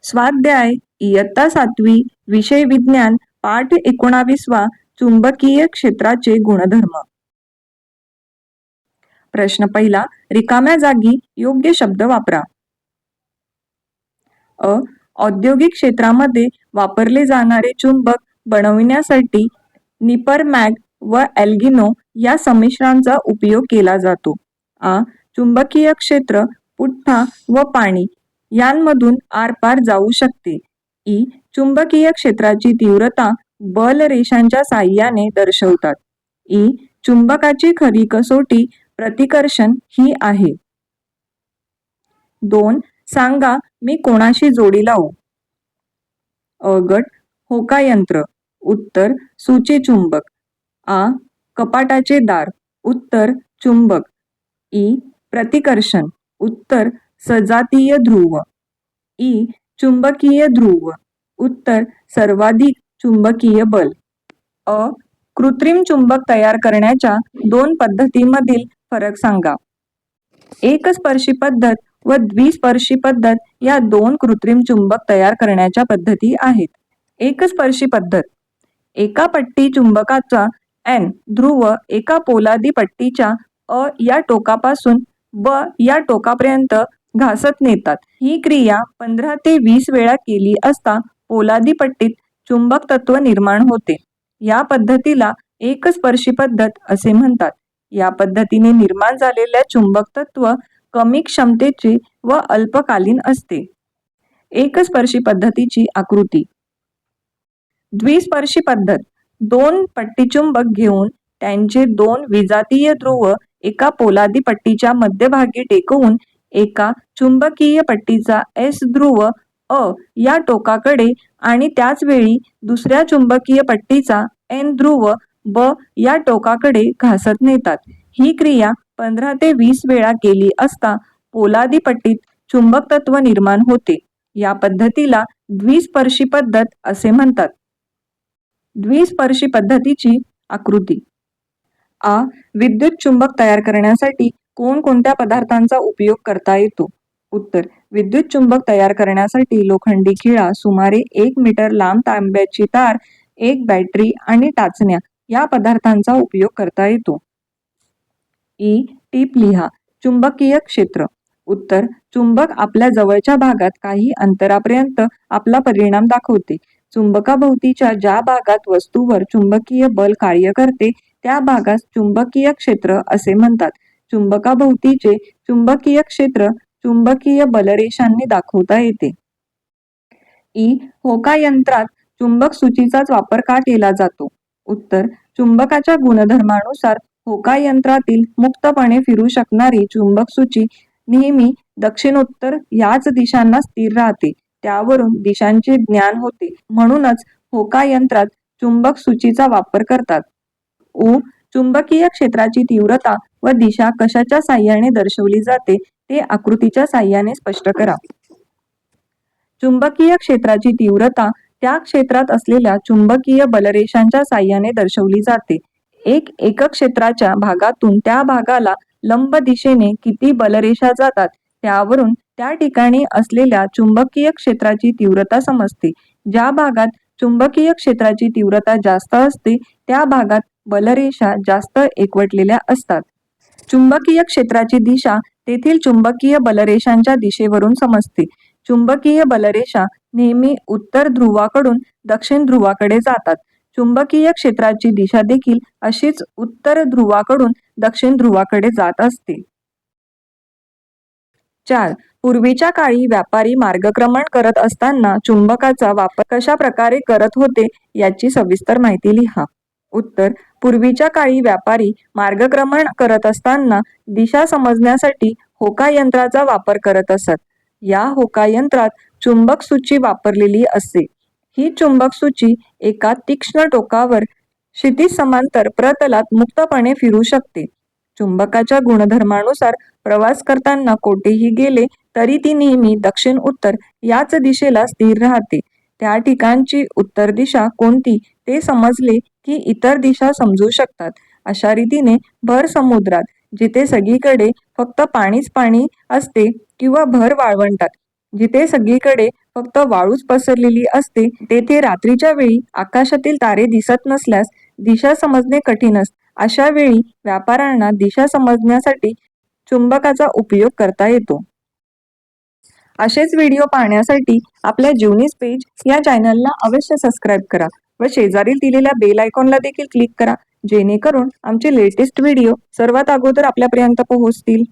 स्वाध्याय इयत्ता 7वी विषय विज्ञान पाठ 19वा चुंबकीय क्षेत्राचे गुणधर्म. प्रश्न पहिला, रिकाम्या जागी योग्य शब्द वापरा. औद्योगिक क्षेत्रामध्ये वापरले जाणारे चुंबक बनविण्यासाठी निपरमॅग व एल्गिनो या संमिश्रांचा उपयोग केला जातो. चुंबकीय क्षेत्र पुठ्ठा व पाणी यांमधून आरपार जाऊ शकते. चुंबकीय क्षेत्राची तीव्रता बल रेषांच्या साहाय्याने दर्शवतात. चुंबकाची खरी कसोटी प्रतिकर्षण ही आहे. 2. सांगा मी कोणाशी जोडी लावू? गट होकायंत्र. उत्तर सूचीचुंबक. कपाटाचे दार. उत्तर चुंबक. प्रतिकर्षण. उत्तर सजातीय ध्रुव. चुंबकीय ध्रुव. उत्तर सर्वाधिक चुंबकीय बल. कृत्रिम चुंबक तयार करण्याच्या 2 पद्धतींमधील फरक सांगा. एकस्पर्शी पद्धत व द्विस्पर्शी पद्धत या 2 कृत्रिम चुंबक तयार करण्याच्या पद्धती आहेत. एकस्पर्शी पद्धत. एका पट्टी चुंबकाचा N ध्रुव एका पोलादी पट्टीच्या अ या टोकापासून ब या टोकापर्यंत घासत नेतात. ही क्रिया 15 ते 20 वेळा केली असता पोलादी पट्टीत चुंबक तत्व निर्माण होते. या पद्धतीला एकस्पर्शी पद्धत असे म्हणतात. या पद्धतीने निर्माण झालेल्या चुंबक तत्व कमी क्षमतेचे व अल्पकालीन असते. एकस्पर्शी पद्धतीची आकृती. द्विस्पर्शी पद्धत. 2 पट्टीचुंबक घेऊन त्यांचे 2 विजातीय ध्रुव एका पोलादी पट्टीच्या मध्यभागी टेकवून एका चुंबकीय पट्टीचा S ध्रुव अ या टोकाकडे आणि त्याच वेळी दुसऱ्या चुंबकीय पट्टीचा N ध्रुव ब या टोकाकडे घासत नेतात. ही क्रिया 15 ते 20 वेळा केली असता पोलादी पट्टीत चुंबक तत्व निर्माण होते. या पद्धतीला द्विस्पर्शी पद्धत असे म्हणतात. द्विस्पर्शी पद्धतीची आकृती. विद्युत चुंबक तयार करण्यासाठी कोणकोणत्या पदार्थांचा उपयोग करता येतो? उत्तर विद्युत चुंबक तयार करण्यासाठी लोखंडी खिळा, सुमारे 1 मीटर लांब तांब्याची तार, एक बॅटरी आणि टाचण्या या पदार्थांचा उपयोग करता येतो. टीप लिहा. चुंबकीय क्षेत्र. उत्तर चुंबक आपल्या जवळच्या भागात काही अंतरापर्यंत आपला परिणाम दाखवते. चुंबकाभोवतीच्या ज्या भागात वस्तूवर चुंबकीय बल कार्य करते त्या भागास चुंबकीय क्षेत्र असे म्हणतात. चुंबकाभोवतीचे चुंबकीय क्षेत्र चुंबकीय बलरेषांनी दाखवता येते. होकायंत्रात चुंबक सूचीचाच वापर का केला जातो? उत्तर चुंबकाच्या गुणधर्मानुसार होकायंत्रातील मुक्तपणे फिरू शकणारी चुंबक सूची नेहमी दक्षिणोत्तर याच दिशांना स्थिर राहते. त्यावरून दिशांचे ज्ञान होते. म्हणूनच होकायंत्रात चुंबक सूचीचा वापर करतात. चुंबकीय क्षेत्राची तीव्रता व दिशा कशाच्या साहाय्याने दर्शवली जाते ते आकृतीच्या साहाय्याने स्पष्ट करा. चुंबकीय क्षेत्राची तीव्रता त्या क्षेत्रात असलेल्या चुंबकीय बलरेषांच्या साहाय्याने दर्शवली जाते. एक एकक क्षेत्राच्या भागातून त्या भागाला लंब दिशेने किती बलरेषा जातात त्यावरून त्या ठिकाणी असलेल्या चुंबकीय क्षेत्राची तीव्रता समजते. ज्या भागात चुंबकीय क्षेत्राची तीव्रता जास्त असते त्या भागात बलरेषा जास्त एकवटलेल्या असतात. चुंबकीय क्षेत्राची दिशा तेथील चुंबकीय बलरेषांच्या दिशेवरून समजते. चुंबकीय बलरेषा नेहमी उत्तर ध्रुवाकडून दक्षिण ध्रुवाकडे जातात. चुंबकीय क्षेत्राची दिशा देखील अशीच उत्तर ध्रुवाकडून दक्षिण ध्रुवाकडे जात असते. 4. पूर्वीच्या काळी व्यापारी मार्गक्रमण करत असताना चुंबकाचा वापर कशा प्रकारे करत होते याची सविस्तर माहिती लिहा. उत्तर पूर्वीच्या काळी व्यापारी मार्गक्रमण करत असताना दिशा समजण्यासाठी होकायंत्राचा वापर करत असत. या होकायंत्रात चुंबक सूची वापरलेली असते. ही चुंबक सूची एका तीक्ष्ण टोकावर क्षितिज समांतर प्रतलात मुक्तपणे फिरू शकते. चुंबकाच्या गुणधर्मानुसार प्रवास करताना कोठेही गेले तरी ती नेहमी दक्षिण उत्तर याच दिशेला स्थिर राहते. त्या ठिकाणची उत्तर दिशा कोणती ते समजले की इतर दिशा समजू शकतात. अशा रीतीने भर समुद्रात जिथे सगळीकडे फक्त पाणीच पाणी असते किंवा भर वाळवंटात जिथे सगळीकडे फक्त वाळूच पसरलेली असते, तेथे रात्रीच्या वेळी आकाशातील तारे दिसत नसल्यास दिशा समजणे कठीण असते. अशा वेळी व्यापाऱ्यांना दिशा समजण्यासाठी चुंबकाचा उपयोग करता येतो. असेच व्हिडिओ पाहण्यासाठी आपल्या जीवनीज पेज या चॅनलला अवश्य सबस्क्राईब करा व शेजारील दिलेल्या बेल आयकॉनला देखील क्लिक करा, जेणेकरून आमचे लेटेस्ट व्हिडिओ सर्वात अगोदर आपल्यापर्यंत पोहोचतील.